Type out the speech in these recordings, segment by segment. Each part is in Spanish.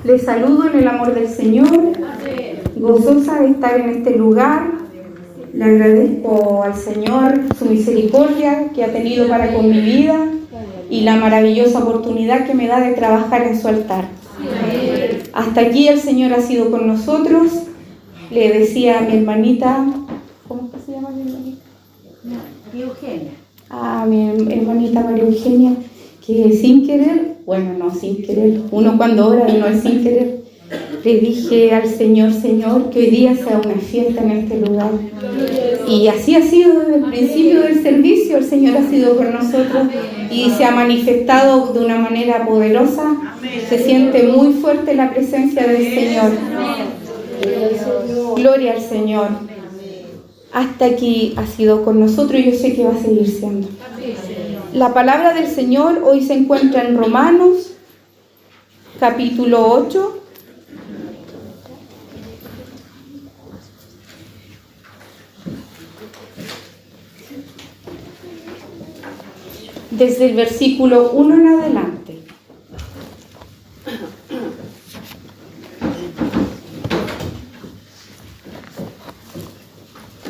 Les saludo en el amor del Señor, gozosa de estar en este lugar. Le agradezco al Señor su misericordia que ha tenido para con mi vida y la maravillosa oportunidad que me da de trabajar en su altar. Hasta aquí el Señor ha sido con nosotros. Le decía a mi hermanita, ¿cómo se llama mi hermanita? María Eugenia. A mi hermanita María Eugenia, que sin querer, sin querer, uno cuando ora no es sin querer, le dije al Señor, Señor, que hoy día sea una fiesta en este lugar. Y así ha sido desde el principio del servicio. El Señor ha sido con nosotros y se ha manifestado de una manera poderosa. Se siente muy fuerte la presencia del Señor. Gloria al Señor. Hasta aquí ha sido con nosotros y yo sé que va a seguir siendo. La palabra del Señor hoy se encuentra en Romanos, capítulo 8. Desde el versículo 1 en adelante.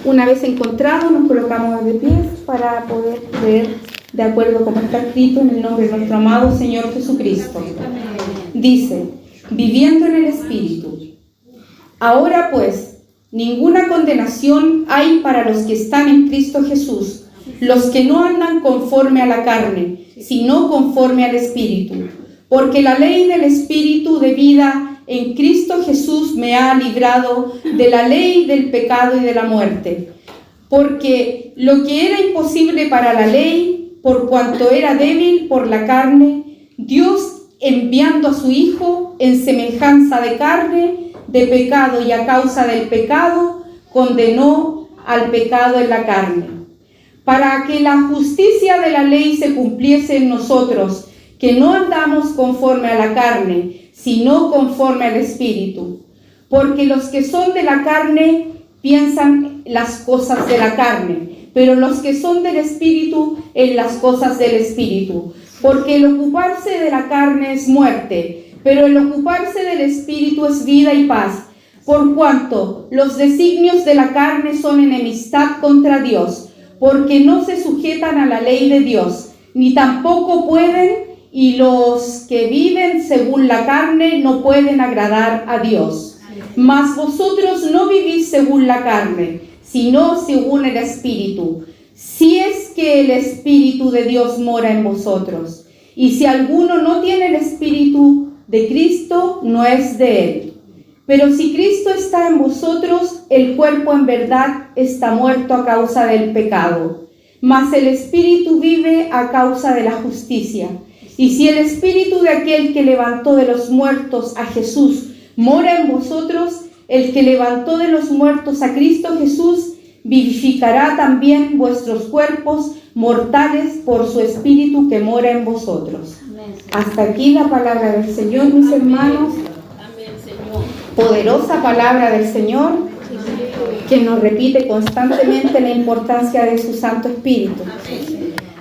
Una vez encontrado, nos colocamos de pies para poder leer de acuerdo como está escrito en el nombre de nuestro amado Señor Jesucristo. Dice, viviendo en el Espíritu. Ahora pues, ninguna condenación hay para los que están en Cristo Jesús, los que no andan conforme a la carne, sino conforme al Espíritu. Porque la ley del Espíritu de vida en Cristo Jesús me ha librado de la ley del pecado y de la muerte. Porque lo que era imposible para la ley, por cuanto era débil por la carne, Dios, enviando a su Hijo en semejanza de carne, de pecado y a causa del pecado, condenó al pecado en la carne. Para que la justicia de la ley se cumpliese en nosotros, que no andamos conforme a la carne, sino conforme al Espíritu. Porque los que son de la carne piensan las cosas de la carne, pero los que son del Espíritu en las cosas del Espíritu. Porque el ocuparse de la carne es muerte, pero el ocuparse del Espíritu es vida y paz. Por cuanto los designios de la carne son enemistad contra Dios, porque no se sujetan a la ley de Dios, ni tampoco pueden, y los que viven según la carne no pueden agradar a Dios. Mas vosotros no vivís según la carne, sino según el Espíritu, si es que el Espíritu de Dios mora en vosotros. Y si alguno no tiene el Espíritu de Cristo, no es de él. Pero si Cristo está en vosotros, el cuerpo en verdad está muerto a causa del pecado, mas el Espíritu vive a causa de la justicia. Y si el Espíritu de aquel que levantó de los muertos a Jesús mora en vosotros, el que levantó de los muertos a Cristo Jesús vivificará también vuestros cuerpos mortales por su Espíritu que mora en vosotros. Hasta aquí la palabra del Señor, mis hermanos. Poderosa palabra del Señor que nos repite constantemente la importancia de su Santo Espíritu.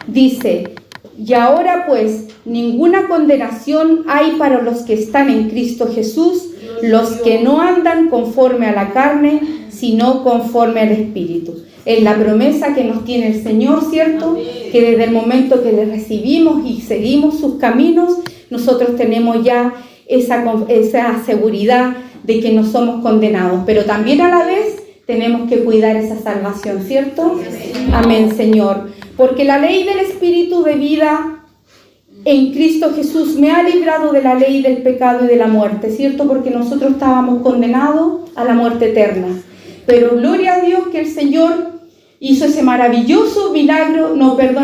Dice, y ahora pues ninguna condenación hay para los que están en Cristo Jesús, los que no andan conforme a la carne, sino conforme al Espíritu. Es la promesa que nos tiene el Señor, ¿cierto? Que desde el momento que le recibimos y seguimos sus caminos, nosotros tenemos ya esa seguridad de que no somos condenados, pero también a la vez tenemos que cuidar esa salvación, ¿cierto? Amén, Señor. Porque la ley del Espíritu de vida en Cristo Jesús me ha librado de la ley del pecado y de la muerte, ¿cierto? Porque nosotros estábamos condenados a la muerte eterna. Pero gloria a Dios que el Señor hizo ese maravilloso milagro,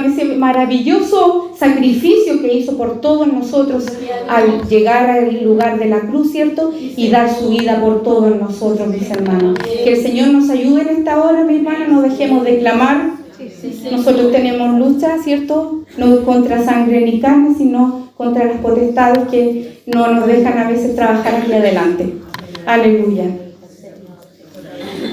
ese maravilloso sacrificio que hizo por todos nosotros al llegar al lugar de la cruz, ¿cierto? Y dar su vida por todos nosotros, mis hermanos. Que el Señor nos ayude en esta hora, mis hermanos, no dejemos de clamar. Nosotros tenemos lucha, ¿cierto? No contra sangre ni carne, sino contra las potestades que no nos dejan a veces trabajar aquí adelante. Aleluya.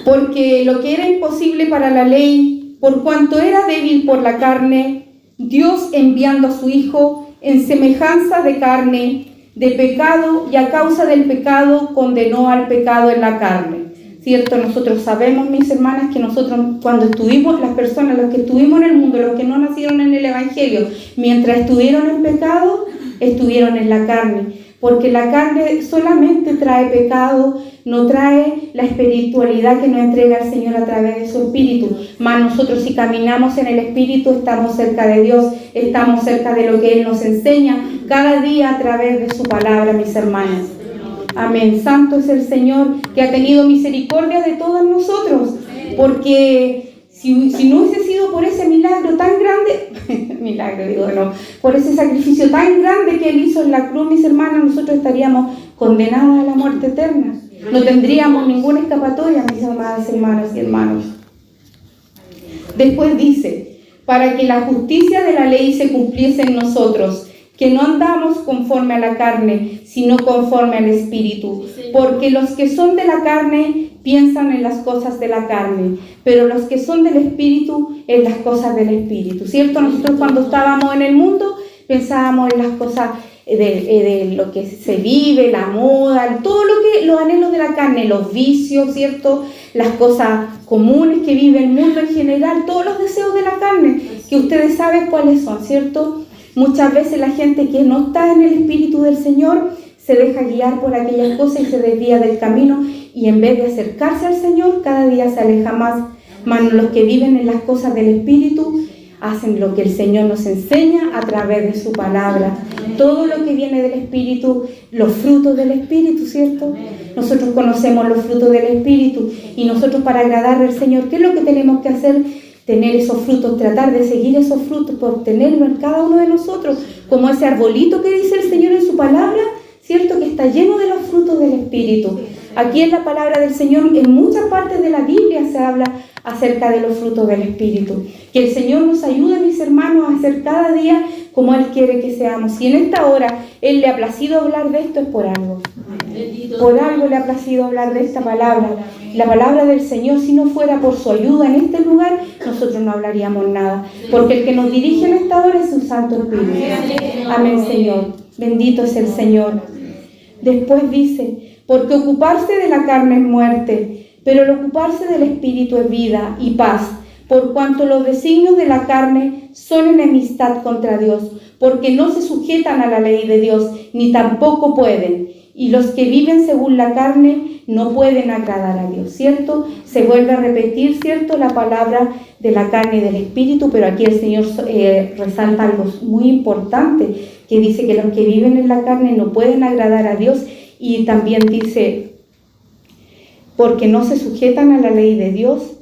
Porque lo que era imposible para la ley, por cuanto era débil por la carne, Dios enviando a su Hijo en semejanza de carne, de pecado y a causa del pecado condenó al pecado en la carne. ¿Cierto? Nosotros sabemos, mis hermanas, que nosotros cuando estuvimos, las personas, los que estuvimos en el mundo, los que no nacieron en el Evangelio, mientras estuvieron en pecado, estuvieron en la carne. Porque la carne solamente trae pecado, no trae la espiritualidad que nos entrega el Señor a través de su Espíritu. Mas nosotros, si caminamos en el Espíritu, estamos cerca de Dios, estamos cerca de lo que Él nos enseña cada día a través de su palabra, mis hermanas. Amén. Santo es el Señor, que ha tenido misericordia de todos nosotros, porque si no hubiese sido por ese milagro tan grande, por ese sacrificio tan grande que Él hizo en la cruz, mis hermanas, nosotros estaríamos condenadas a la muerte eterna. No tendríamos ninguna escapatoria, mis amadas hermanas y hermanos. Después dice, para que la justicia de la ley se cumpliese en nosotros, que no andamos conforme a la carne, sino conforme al Espíritu. Porque los que son de la carne piensan en las cosas de la carne, pero los que son del Espíritu en las cosas del Espíritu. ¿Cierto? Nosotros cuando estábamos en el mundo pensábamos en las cosas de lo que se vive, la moda, todo los anhelos de la carne, los vicios, ¿cierto? Las cosas comunes que vive el mundo en general, todos los deseos de la carne, que ustedes saben cuáles son, ¿cierto? Muchas veces la gente que no está en el Espíritu del Señor se deja guiar por aquellas cosas y se desvía del camino, y en vez de acercarse al Señor, cada día se aleja más. Mas los que viven en las cosas del Espíritu hacen lo que el Señor nos enseña a través de su palabra. Todo lo que viene del Espíritu, los frutos del Espíritu, ¿cierto? Nosotros conocemos los frutos del Espíritu, y nosotros, para agradar al Señor, ¿qué es lo que tenemos que hacer? Tener esos frutos, tratar de seguir esos frutos, por tenerlo en cada uno de nosotros, como ese arbolito que dice el Señor en su palabra, ¿cierto? Que está lleno de los frutos del Espíritu. Aquí en la palabra del Señor, en muchas partes de la Biblia se habla acerca de los frutos del Espíritu. Que el Señor nos ayude, mis hermanos, a hacer cada día como Él quiere que seamos. Si en esta hora Él le ha placido hablar de esto, es por algo. Por algo le ha placido hablar de esta palabra. La palabra del Señor, si no fuera por su ayuda en este lugar, nosotros no hablaríamos nada. Porque el que nos dirige en esta hora es su Santo Espíritu. Amén, Señor. Bendito es el Señor. Después dice, porque ocuparse de la carne es muerte, pero el ocuparse del Espíritu es vida y paz, por cuanto los designios de la carne son enemistad contra Dios, porque no se sujetan a la ley de Dios, ni tampoco pueden. Y los que viven según la carne no pueden agradar a Dios, ¿cierto? Se vuelve a repetir, ¿cierto?, la palabra de la carne y del Espíritu, pero aquí el Señor resalta algo muy importante, que dice que los que viven en la carne no pueden agradar a Dios, y también dice, porque no se sujetan a la ley de Dios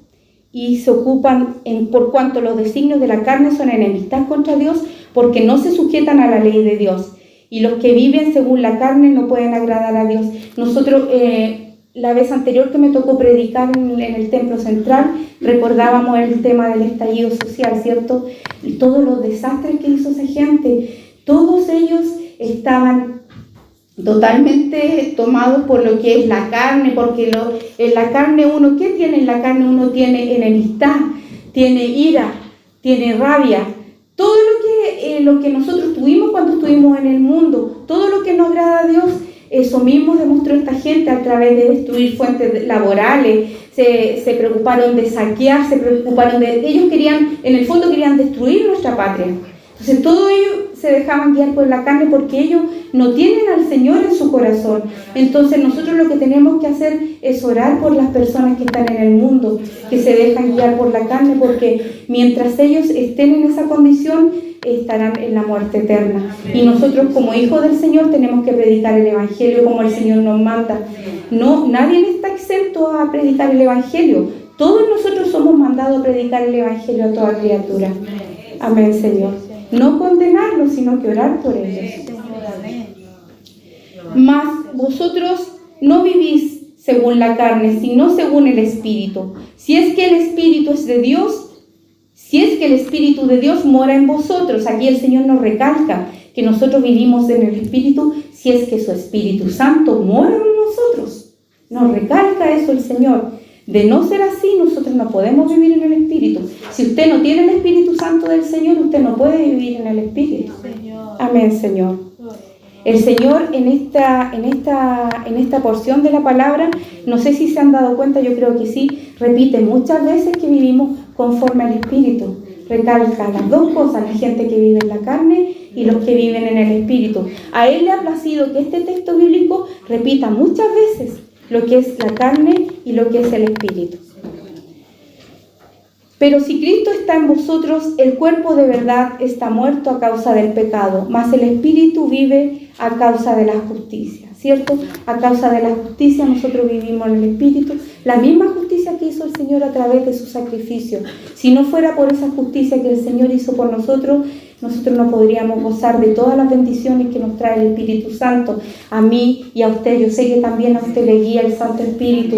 y se ocupan, por cuanto los designios de la carne son enemistad contra Dios, porque no se sujetan a la ley de Dios. Y los que viven según la carne no pueden agradar a Dios. Nosotros, la vez anterior que me tocó predicar en el templo central, recordábamos el tema del estallido social, ¿cierto? Y todos los desastres que hizo esa gente, todos ellos estaban totalmente tomados por lo que es la carne, porque en la carne uno, ¿qué tiene en la carne? Uno tiene enemistad, tiene ira, tiene rabia. Todo lo que nosotros tuvimos cuando estuvimos en el mundo, todo lo que no agrada a Dios, eso mismo demostró esta gente a través de destruir fuentes laborales. Se preocuparon de saquear, ellos querían, en el fondo querían destruir nuestra patria. Entonces todos ellos se dejaban guiar por la carne porque ellos no tienen al Señor en su corazón. Entonces nosotros lo que tenemos que hacer es orar por las personas que están en el mundo, que se dejan guiar por la carne, porque mientras ellos estén en esa condición, estarán en la muerte eterna. Y nosotros como hijos del Señor tenemos que predicar el Evangelio como el Señor nos manda. No, nadie está exento a predicar el Evangelio. Todos nosotros somos mandados a predicar el Evangelio a toda criatura. Amén, Señor. No condenarlos, sino que orar por ellos. Mas vosotros no vivís según la carne, sino según el Espíritu. Si es que el Espíritu es de Dios, si es que el Espíritu de Dios mora en vosotros. Aquí el Señor nos recalca que nosotros vivimos en el Espíritu, si es que su Espíritu Santo mora en nosotros. Nos recalca eso el Señor. De no ser así, nosotros no podemos vivir en el Espíritu. Si usted no tiene el Espíritu Santo del Señor, usted no puede vivir en el Espíritu. Amén, Señor. El Señor en esta porción de la palabra, no sé si se han dado cuenta, yo creo que sí, repite muchas veces que vivimos conforme al Espíritu. Recalca las dos cosas, la gente que vive en la carne y los que viven en el Espíritu. A Él le ha placido que este texto bíblico repita muchas veces lo que es la carne y lo que es el Espíritu. Pero si Cristo está en vosotros, el cuerpo de verdad está muerto a causa del pecado, mas el Espíritu vive a causa de la justicia, ¿cierto? A causa de la justicia nosotros vivimos en el Espíritu, la misma justicia que hizo el Señor a través de su sacrificio. Si no fuera por esa justicia que el Señor hizo por nosotros no podríamos gozar de todas las bendiciones que nos trae el Espíritu Santo. A mí y a usted, yo sé que también a usted le guía el Santo Espíritu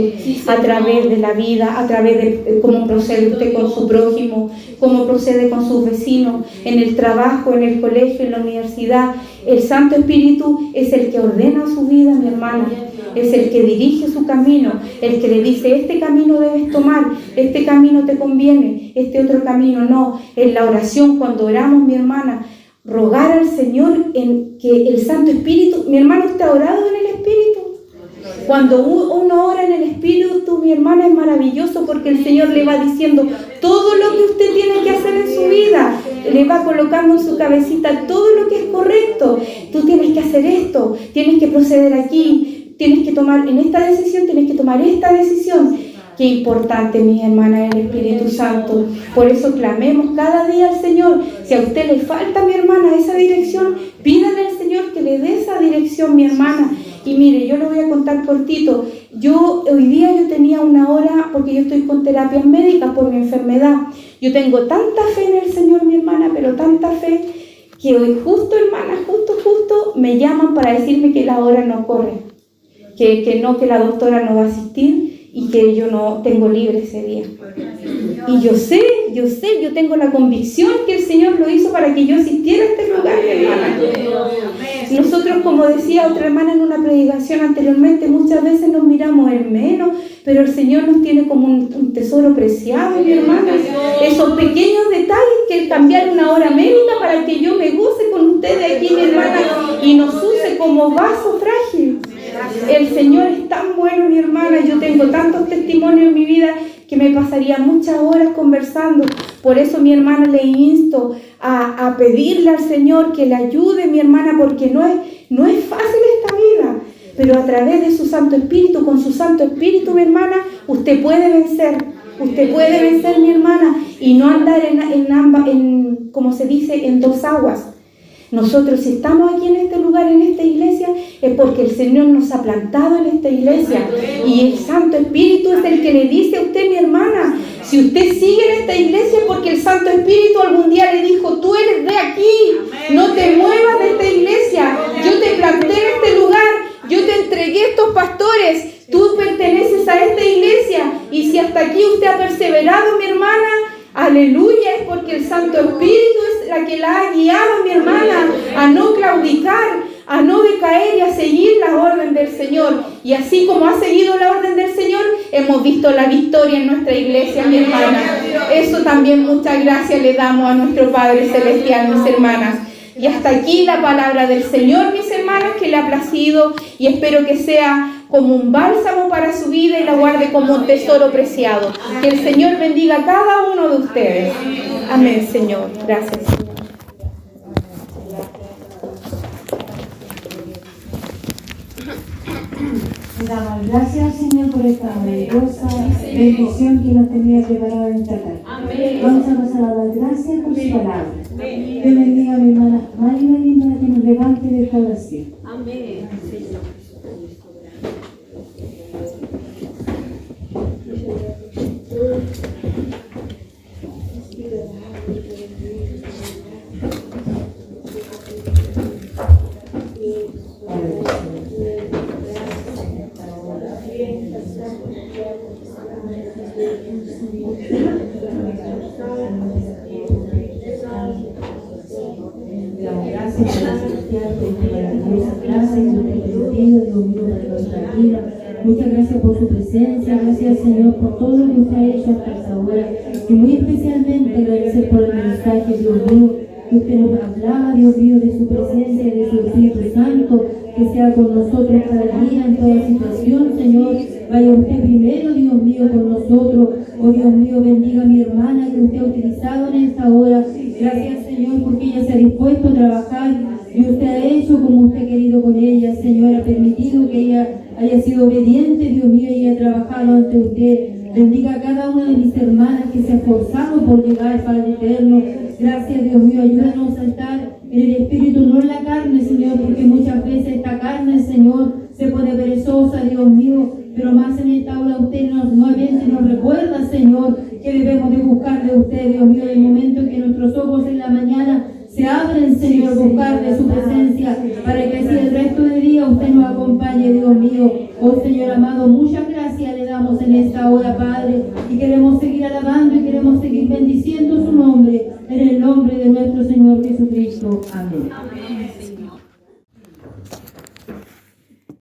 a través de la vida, a través de cómo procede usted con su prójimo, cómo procede con sus vecinos, en el trabajo, en el colegio, en la universidad. El Santo Espíritu es el que ordena su vida, mi hermana. Es el que dirige su camino, el que le dice, este camino debes tomar, este camino te conviene, este otro camino no. En la oración, cuando oramos, mi hermana, rogar al Señor en que el Santo Espíritu, mi hermano, ¿usted ha orado en el Espíritu? Cuando uno ora en el Espíritu, mi hermana, es maravilloso porque el Señor le va diciendo todo lo que usted tiene que hacer en su vida. Le va colocando en su cabecita todo lo que es correcto. Tú tienes que hacer esto, tienes que proceder aquí. Tienes que tomar en esta decisión, tienes que tomar esta decisión. Qué importante, mis hermanas, el Espíritu Santo. Por eso clamemos cada día al Señor. Si a usted le falta, mi hermana, esa dirección, pídale al Señor que le dé esa dirección, mi hermana. Y mire, yo le voy a contar cortito. Hoy día yo tenía una hora, porque yo estoy con terapias médicas por mi enfermedad. Yo tengo tanta fe en el Señor, mi hermana, pero tanta fe, que hoy justo, hermana, justo, me llaman para decirme que la hora no corre. Que la doctora no va a asistir y que yo no tengo libre ese día. Y yo sé, yo tengo la convicción que el Señor lo hizo para que yo asistiera a este lugar, mi hermana. Nosotros, como decía otra hermana en una predicación anteriormente, muchas veces nos miramos en menos, pero el Señor nos tiene como un tesoro preciado, mi hermana. Esos pequeños detalles, que el cambiar una hora médica para que yo me goce con ustedes aquí, mi hermana, y nos use como vaso frágil. El Señor es tan bueno, mi hermana. Yo tengo tantos testimonios en mi vida que me pasaría muchas horas conversando. Por eso, mi hermana, le insto a pedirle al Señor que le ayude, mi hermana, porque no es fácil esta vida. Pero a través de su Santo Espíritu, con su Santo Espíritu, mi hermana, usted puede vencer. Usted puede vencer, mi hermana, y no andar como se dice, en dos aguas. Nosotros, si estamos aquí en este lugar, en esta iglesia, es porque el Señor nos ha plantado en esta iglesia. Y el Santo Espíritu es el que le dice a usted, mi hermana, si usted sigue en esta iglesia, porque el Santo Espíritu algún día le dijo, tú eres de aquí, no te muevas de esta iglesia, yo te planté en este lugar, yo te entregué estos pastores, tú perteneces a esta iglesia. Y si hasta aquí usted ha perseverado, mi hermana, aleluya, es porque el Santo Espíritu es la que la ha guiado, mi hermana, a no claudicar, a no decaer y a seguir la orden del Señor. Y así como ha seguido la orden del Señor, hemos visto la victoria en nuestra iglesia, mi hermana. Eso también muchas gracias le damos a nuestro Padre Celestial, mis hermanas. Y hasta aquí la palabra del Señor, mis hermanas, que le ha placido, y espero que sea como un bálsamo para su vida y la guarde como un tesoro preciado. Que el Señor bendiga a cada uno de ustedes. Amén, Señor. Gracias. Le damos gracias, Señor, por esta maravillosa bendición que nos tenía preparada en esta tarde. Vamos a pasar a dar gracias por su palabra. Dios bendiga a mi hermana María Linda, que nos levante de esta oración. Amén. Muchas gracias por su presencia, gracias, Señor, por todo lo que usted ha hecho hasta ahora, y muy especialmente agradecer por el mensaje, Dios mío, que usted nos hablaba, Dios mío, de su presencia y de su Espíritu Santo, que sea con nosotros cada día, en toda situación, Señor. Vaya usted primero, Dios mío, con nosotros. Oh Dios mío, bendiga a mi hermana que usted ha utilizado en esta hora. Gracias, Señor, porque ella se ha dispuesto a trabajar y usted ha hecho como usted ha querido con ella, Señor. Ha permitido que ella haya sido obediente, Dios mío, y haya trabajado ante usted. Bendiga a cada una de mis hermanas que se ha esforzado por llegar, Padre eterno. Gracias, Dios mío, ayúdanos a estar en el Espíritu, no en la carne, Señor, porque muchas veces esta carne, Señor, se pone perezosa, Dios mío, pero más en esta hora usted nuevamente nos recuerda, Señor, que debemos de buscar de usted, Dios mío, en el momento en que nuestros ojos en la mañana se abren, Señor, buscar de su presencia, para que así el resto del día usted nos acompañe, Dios mío. Oh Señor amado, muchas gracias le damos en esta hora, Padre, y queremos seguir alabando y queremos seguir bendiciendo su nombre, en el nombre de nuestro Señor Jesucristo. Amén.